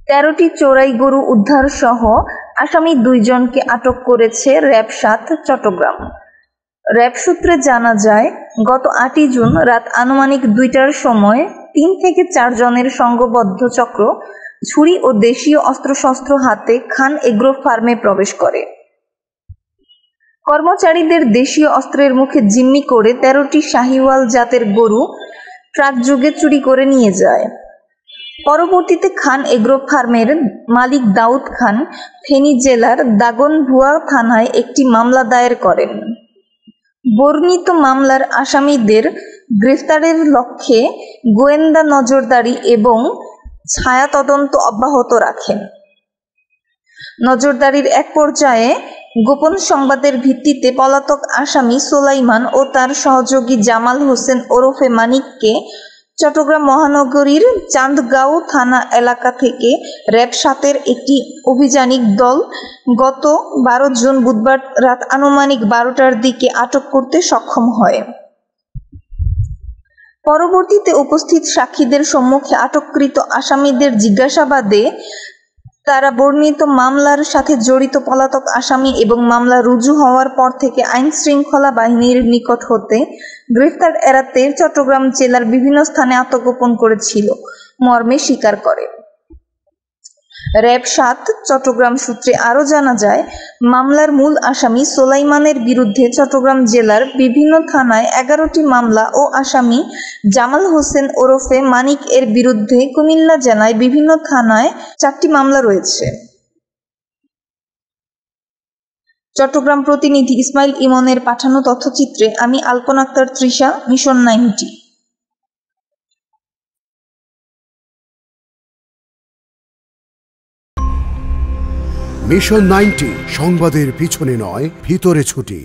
13টি চোরাই গরু উদ্ধার সহ আসামি 2 জনকে আটক করেছে র‍্যাব ৭ চট্টগ্রাম। র‍্যাব সূত্রে জানা যায়, গত 8ই জুন রাত আনুমানিক 2টার সময় 3 থেকে 4 জনের সংঘবদ্ধ চক্র ছুরি ও দেশীয় অস্ত্রশস্ত্র হাতে খান এগ্রো ফার্মে প্রবেশ করে। কর্মচারীদের দেশীয় অস্ত্রের মুখে জিম্মি করে 13টি শাহিওয়াল জাতের গরু ট্রাকযোগে চুরি করে নিয়ে যায়। পরবর্তীতে খান এগ্রো ফার্মের মালিক দাউদ খান ফেনী জেলার দাগনভূঞা থানায় একটি মামলা দায়ের করেন। বর্ণিত মামলার আসামিদের গ্রেফতারের লক্ষ্যে গোয়েন্দা নজরদারি এবং ছায়া তদন্ত অব্যাহত রাখেন। নজরদারির এক পর্যায়ে গোপন সংবাদের ভিত্তিতে পলাতক আসামি সোলাইমান ও তার সহযোগী জামাল হোসেন ওরফে মানিককে চট্টগ্রাম মহানগরীর চান্দগাঁও থানা এলাকা থেকে র‍্যাব ৭-এর একটি অভিযানিক দল গত 12 জুন বুধবার রাত আনুমানিক 12টার দিকে আটক করতে সক্ষম হয়। পরবর্তীতে উপস্থিত সাক্ষীদের সম্মুখে আটককৃত আসামিদের জিজ্ঞাসাবাদে তারা বর্ণিত মামলার সাথে জড়িত পলাতক আসামি এবং মামলা রুজু হওয়ার পর থেকে আইন শৃঙ্খলা বাহিনীর নিকট হতে গ্রেফতার এড়াতে চট্টগ্রাম জেলার বিভিন্ন স্থানে আত্মগোপন করেছিল মর্মে স্বীকার করে। র‍্যাব ৭ চট্টগ্রাম সূত্রে আরও জানা যায়, মামলার মূল আসামি সোলাইমানের বিরুদ্ধে চট্টগ্রাম জেলার বিভিন্ন থানায় 11টি মামলা ও আসামি জামাল হোসেন ওরফে মানিক এর বিরুদ্ধে কুমিল্লা জেলায় বিভিন্ন থানায় 4টি মামলা রয়েছে। চট্টগ্রাম প্রতিনিধি ইসমাইল ইমনের পাঠানো তথ্যচিত্রে আমি আলপনা আক্তার তৃষা, মিশন 90। মিশন 90 সংবাদের পিছনে নয়, ভিতরে ছুটি।